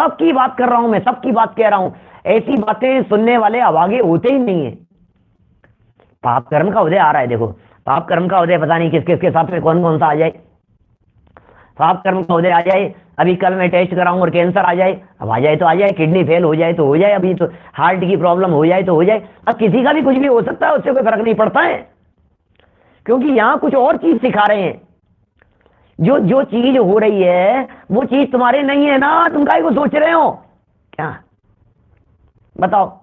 सबकी बात कर रहा हूं, मैं सबकी बात कह रहा हूं। ऐसी बातें सुनने वाले अभागे होते ही नहीं है। पाप कर्म का उदय आ रहा है, देखो पाप कर्म का उदय पता नहीं किस किस के साथ में कौन कौन सा आ जाए। पाप कर्म का उदय आ जाए, अभी कल मैं टेस्ट कराऊं और कैंसर आ जाए, अब आ जाए तो आ जाए, किडनी फेल हो जाए तो हो जाए, अभी तो हार्ट की प्रॉब्लम हो जाए तो हो जाए। अब किसी का भी कुछ भी हो सकता है, उससे कोई फर्क नहीं पड़ता है, क्योंकि यहां कुछ और चीज सिखा रहे हैं। जो जो चीज हो रही है वो चीज तुम्हारे नहीं है ना, तुम काहे को सोच रहे हो? क्या बताओ?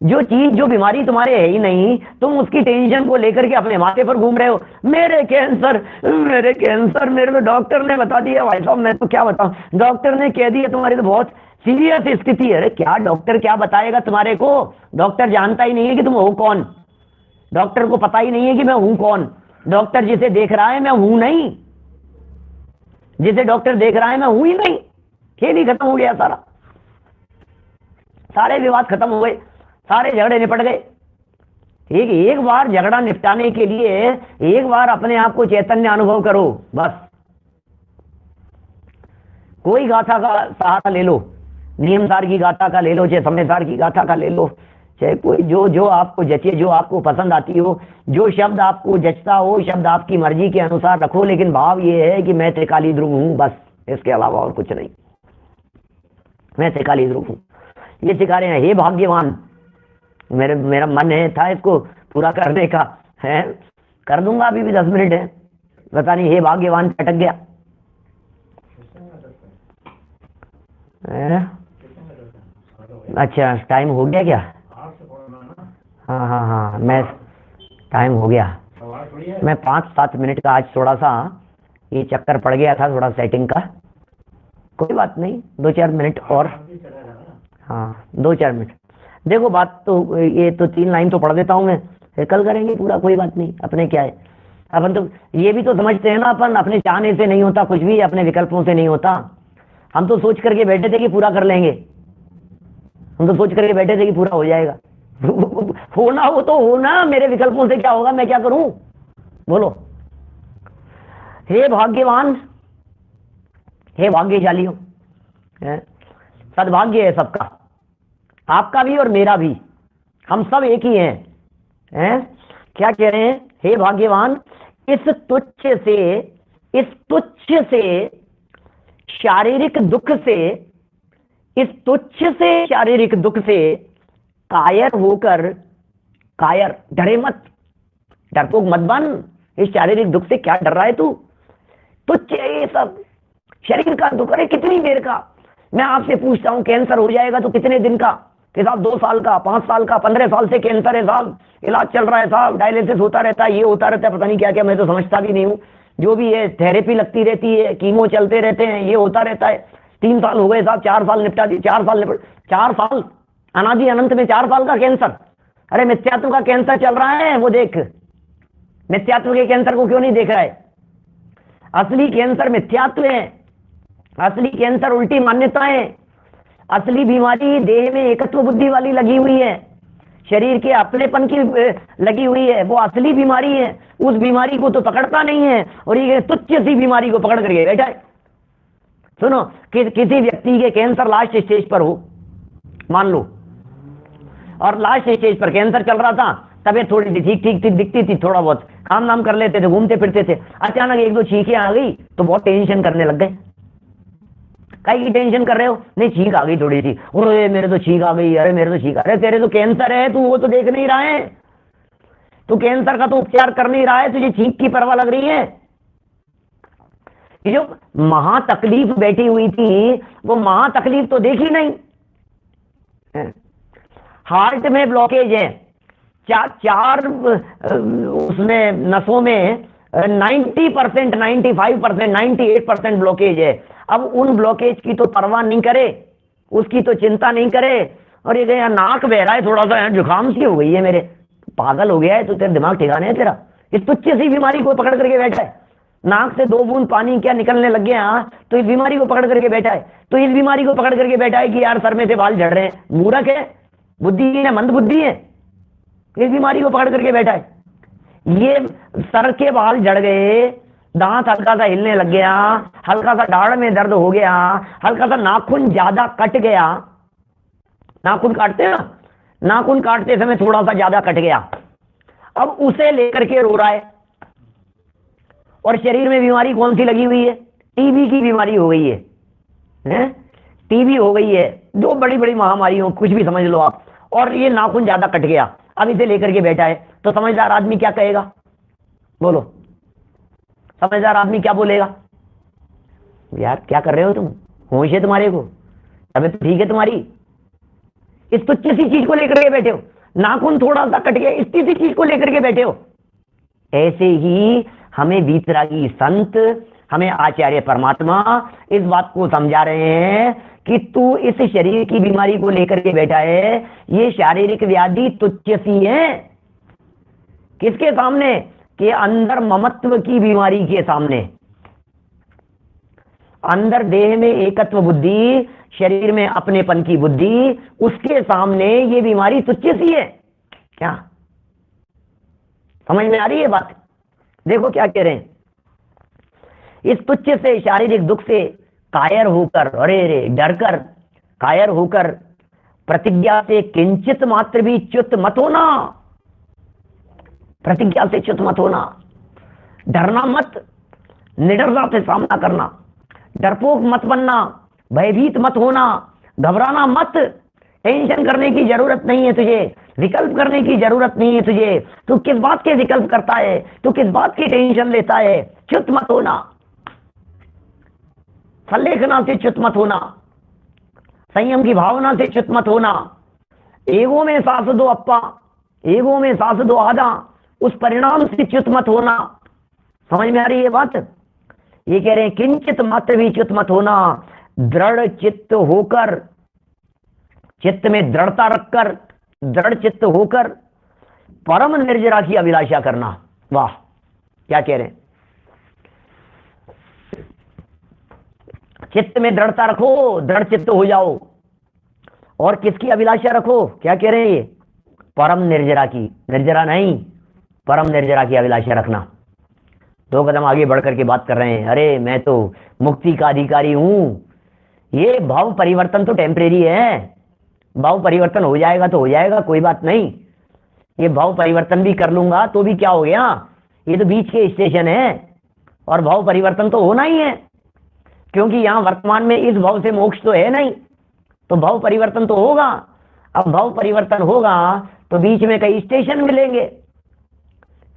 जो चीज, जो बीमारी तुम्हारे है ही नहीं, तुम उसकी टेंशन को लेकर के अपने माथे पर घूम रहे हो। मेरे कैंसर, मेरे कैंसर, मेरे को डॉक्टर ने बता दिया। भाई साहब मैं तो क्या बताऊं, डॉक्टर ने कह दिया तुम्हारी तो बहुत सीरियस स्थिति है। अरे क्या डॉक्टर क्या बताएगा तुम्हारे को? डॉक्टर जानता ही नहीं है कि तुम हो कौन, डॉक्टर को पता ही नहीं है कि मैं हूं कौन। डॉक्टर जिसे देख रहा है मैं हूं नहीं, जिसे डॉक्टर देख रहा है मैं हूं ही नहीं। खेल ही खत्म हो गया सारा, सारे विवाद खत्म हो गए, सारे झगड़े निपट गए। एक बार झगड़ा निपटाने के लिए एक बार अपने आप को चैतन्य अनुभव करो बस। कोई गाथा का सहारा ले लो, नियमसार की गाथा का ले लो, चाहे समयसार की गाथा का ले लो, चाहे कोई जो जो आपको जचे, जो आपको पसंद आती हो, जो शब्द आपको जचता हो, शब्द आपकी मर्जी के अनुसार रखो, लेकिन भाव ये है कि मैं त्रिकाली ध्रुव हूं, बस इसके अलावा और कुछ नहीं। मैं त्रिकाली ध्रुव हूं, ये सिखा रहे हैं। हे भाग्यवान, मेरा मन है था इसको पूरा करने का है, कर दूंगा, अभी भी 10 मिनट है, पता नहीं हे भाग्यवान अटक गया है? अच्छा टाइम हो गया क्या? हाँ हाँ हाँ, मैं टाइम हो गया, मैं 5-7 मिनट का आज थोड़ा सा ये चक्कर पड़ गया था, थोड़ा सेटिंग का। कोई बात नहीं, 2-4 मिनट और, हाँ 2-4 मिनट। देखो बात तो ये तो 3 लाइन तो पढ़ देता हूँ मैं, फिर कल करेंगे पूरा, कोई बात नहीं। अपने क्या है, अपन तो ये भी तो समझते हैं ना, अपन अपने चाहने से नहीं होता कुछ भी, अपने विकल्पों से नहीं होता। हम तो सोच करके बैठे थे कि पूरा कर लेंगे, हम तो सोच करके बैठे थे कि पूरा हो जाएगा। होना हो तो होना, मेरे विकल्पों से क्या होगा, मैं क्या करूं? बोलो। हे भाग्यवान, हे भाग्यशालियों, सद्भाग्य है सबका, आपका भी और मेरा भी, हम सब एक ही हैं। क्या कह रहे हैं? हे भाग्यवान, इस तुच्छ से शारीरिक दुख से, इस तुच्छ से शारीरिक दुख से कायर होकर, कायर, डरे मत, डरपोक मत बन। इस शारीरिक दुख से क्या डर रहा है तू? तुच्छ है ये सब, शरीर का दुख। अरे कितनी देर का, मैं आपसे पूछता हूं, कैंसर हो जाएगा तो कितने दिन का? कि साहब 2 साल का, 5 साल का, 15 साल से कैंसर है साहब, इलाज चल रहा है साहब, डायलिसिस होता रहता है, ये होता रहता है, पता नहीं क्या क्या, मैं तो समझता भी नहीं हूँ। जो भी है, थेरेपी लगती रहती है, कीमो चलते रहते हैं, ये होता रहता है। 3 साल हो गए साहब, 4 साल निपटा दिए, 4 साल अनादि अनंत में 4 साल का कैंसर। अरे मिथ्यात्व का कैंसर चल रहा है, वो देख, मिथ्यात्व के कैंसर को क्यों नहीं देख रहा है? असली कैंसर मिथ्यात्व है, असली कैंसर उल्टी मान्यताएं, असली बीमारी देह में एकत्व बुद्धि वाली लगी हुई है, शरीर के अपनेपन की लगी हुई है, वो असली बीमारी है। उस बीमारी को तो पकड़ता नहीं है, और ये तुच्छ सी बीमारी को पकड़ करके बैठा है। सुनो, किसी व्यक्ति के कैंसर लास्ट स्टेज पर हो, मान लो, और लास्ट स्टेज पर कैंसर चल रहा था, तबीयत थोड़ी सी ठीक ठीक दिखती थी, थोड़ा बहुत काम नाम कर लेते थे, घूमते फिरते थे, अचानक 1-2 छींकें आ गई तो बहुत टेंशन करने लग गए। काहे की टेंशन कर रहे हो? नहीं छींक आ गई थोड़ी सी, अरे मेरे तो छींक आ गई, अरे मेरे तो छींक, अरे तेरे तो कैंसर है, तू वो तो देख नहीं रहा है, तू कैंसर का तो उपचार कर नहीं रहा है, तुझे छींक की परवाह लग रही है। ये जो महा तकलीफ बैठी हुई थी, वो महा तकलीफ तो देखी नहीं। हार्ट में ब्लॉकेज है, चार उसमें नसों में 90%, 95%, 98% ब्लॉकेज है। अब उन ब्लॉकेज की तो परवाह नहीं करे, उसकी तो चिंता नहीं करे, और ये गया नाक बह रहा है, थोड़ा सा जुकाम सी हो गई है, मेरे पागल हो गया है तो तेरा दिमाग ठिकाने है तेरा? इस तुच्छ सी बीमारी को पकड़ करके बैठा है, नाक से 2 बूंद पानी क्या निकलने लग गया तो इस बीमारी को पकड़ करके बैठा है, तो इस बीमारी को पकड़ करके बैठा है कि यार सर में से बाल झड़ रहे हैं। मूर्ख है, बुद्धिहीन है, मंद बुद्धि है, इस बीमारी को पकड़ करके बैठा है। ये सर के बाल झड़ गए, दांत हल्का सा हिलने लग गया, हल्का सा दाढ़ में दर्द हो गया, हल्का सा नाखून ज्यादा कट गया। नाखून काटते हैं ना, नाखून काटते समय थोड़ा सा ज्यादा कट गया, अब उसे लेकर के रो रहा है। और शरीर में बीमारी कौन सी लगी हुई है? टीबी की बीमारी हो गई है? टीबी हो गई है, जो बड़ी बड़ी महामारी हो, कुछ भी समझ लो आप। और ये नाखून ज्यादा कट गया, अब इसे लेकर के बैठा है, तो समझदार आदमी क्या कहेगा? बोलो, समझदार आदमी क्या बोलेगा? यार क्या कर रहे हो तुम? होश है तुम्हारे को? तबीयत ठीक है तुम्हारी? इस तुच्छ सी चीज को लेकर के बैठे हो, नाखून थोड़ा सा कट गया, इतनी सी चीज को लेकर के बैठे हो। ऐसे ही हमें वीतरागी संत, हमें आचार्य परमात्मा इस बात को समझा रहे हैं कि तू इस शरीर की बीमारी को लेकर के बैठा है, ये शारीरिक व्याधि तुच्छ सी है। किसके सामने? कि अंदर ममत्व की बीमारी के सामने। अंदर देह में एकत्व बुद्धि, शरीर में अपनेपन की बुद्धि, उसके सामने ये बीमारी तुच्छ सी है। क्या समझ में आ रही है बात? देखो क्या कह रहे हैं, इस तुच्छ से शारीरिक दुख से कायर होकर, अरे रे डरकर, कायर होकर प्रतिज्ञा से किंचित मात्र भी च्युत मत होना। प्रतिज्ञा से च्युत मत होना, डरना मत, निडरता से सामना करना, डरपोक मत बनना, भयभीत मत होना, घबराना मत। टेंशन करने की जरूरत नहीं है तुझे, विकल्प करने की जरूरत नहीं है तुझे। तू किस बात के विकल्प करता है? तू किस बात की टेंशन लेता है? च्युत मत होना, संलेखना से च्युत मत होना, संयम की भावना से च्युत मत होना। एगो में सांस दो अप्पा, एगो में सांस दो आधा, उस परिणाम से च्युत मत होना। समझ में आ रही है बात? ये कह रहे हैं किंचित मात्र भी च्युत मत होना, दृढ़ चित्त होकर, चित्त में दृढ़ता रखकर, दृढ़ चित्त होकर परम निर्जरा की अभिलाषा करना। वाह, क्या कह रहे हैं? चित्त में दृढ़ता रखो, दृढ़ चित्त हो जाओ। और किसकी अभिलाषा रखो? क्या कह रहे हैं ये? परम निर्जरा की, निर्जरा नहीं, परम निर्जरा की अभिलाषा रखना। 2 कदम आगे बढ़कर के बात कर रहे हैं, अरे मैं तो मुक्ति का अधिकारी हूं। ये भाव परिवर्तन तो टेम्परेरी है, भाव परिवर्तन हो जाएगा तो हो जाएगा, कोई बात नहीं। ये भाव परिवर्तन भी कर लूंगा तो भी क्या हो गया, ये तो बीच के स्टेशन है, और भाव परिवर्तन तो होना ही है, क्योंकि यहां वर्तमान में इस भाव से मोक्ष तो है नहीं, तो भाव परिवर्तन तो होगा। अब भाव परिवर्तन होगा तो बीच में कई स्टेशन मिलेंगे,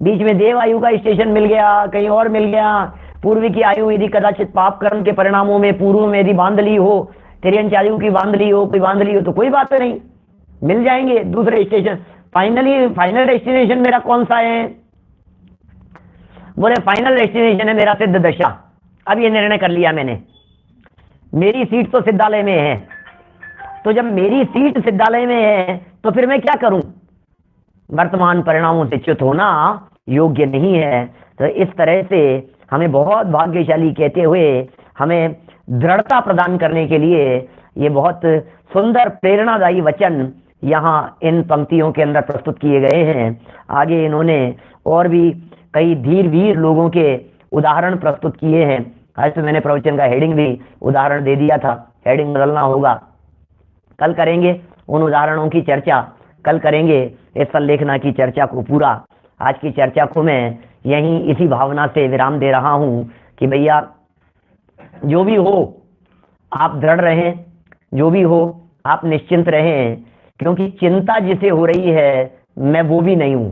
बीच में देव आयु का स्टेशन मिल गया, कहीं और मिल गया, पूर्व की आयु यदि कदाचित पाप कर्म के परिणामों में पूर्व में यदि बांध ली हो, तिर्यंच आयु की बांध ली हो, कोई बांध ली हो, तो कोई बात नहीं, मिल जाएंगे दूसरे स्टेशन। फाइनल डेस्टिनेशन मेरा कौन सा है? बोले फाइनल डेस्टिनेशन है मेरा सिद्ध दशा। अब ये निर्णय कर लिया मैंने, मेरी सीट तो सिद्धालय में है, तो जब मेरी सीट सिद्धालय में है तो फिर मैं क्या करूं? वर्तमान परिणामों से च्युत होना योग्य नहीं है। तो इस तरह से हमें बहुत भाग्यशाली कहते हुए हमें दृढ़ता प्रदान करने के लिए ये बहुत सुंदर प्रेरणादायी वचन यहाँ इन पंक्तियों के अंदर प्रस्तुत किए गए हैं। आगे इन्होंने और भी कई धीर वीर लोगों के उदाहरण प्रस्तुत किए हैं। आज तो मैंने प्रवचन का हेडिंग भी उदाहरण दे दिया था, हेडिंग बदलना होगा, कल करेंगे उन उदाहरणों की चर्चा, कल करेंगे इस संलेखना की चर्चा को पूरा। आज की चर्चा को मैं यहीं इसी भावना से विराम दे रहा हूं कि भैया जो भी हो आप दृढ़ रहें, जो भी हो आप निश्चिंत रहें, क्योंकि चिंता जिसे हो रही है मैं वो भी नहीं हूं,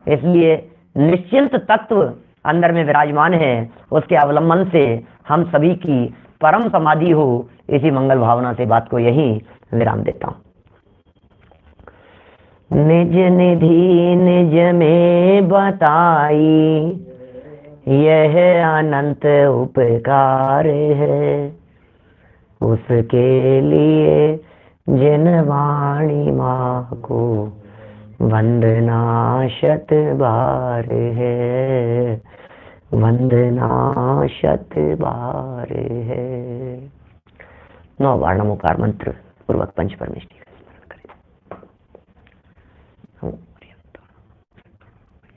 इसलिए निश्चिंत तत्व अंदर में विराजमान है, उसके अवलंबन से हम सभी की परम समाधि हो। इसी मंगल भावना से बात को यहीं विराम देता हूं। निज निधि निज में बताई, यह अनंत उपकार है, उसके लिए जिन वाणी माँ को वंदना शत बार है, वंदना शत बार है। 9 बार नमोकार मंत्र पूर्वक पंच परमेष्टि।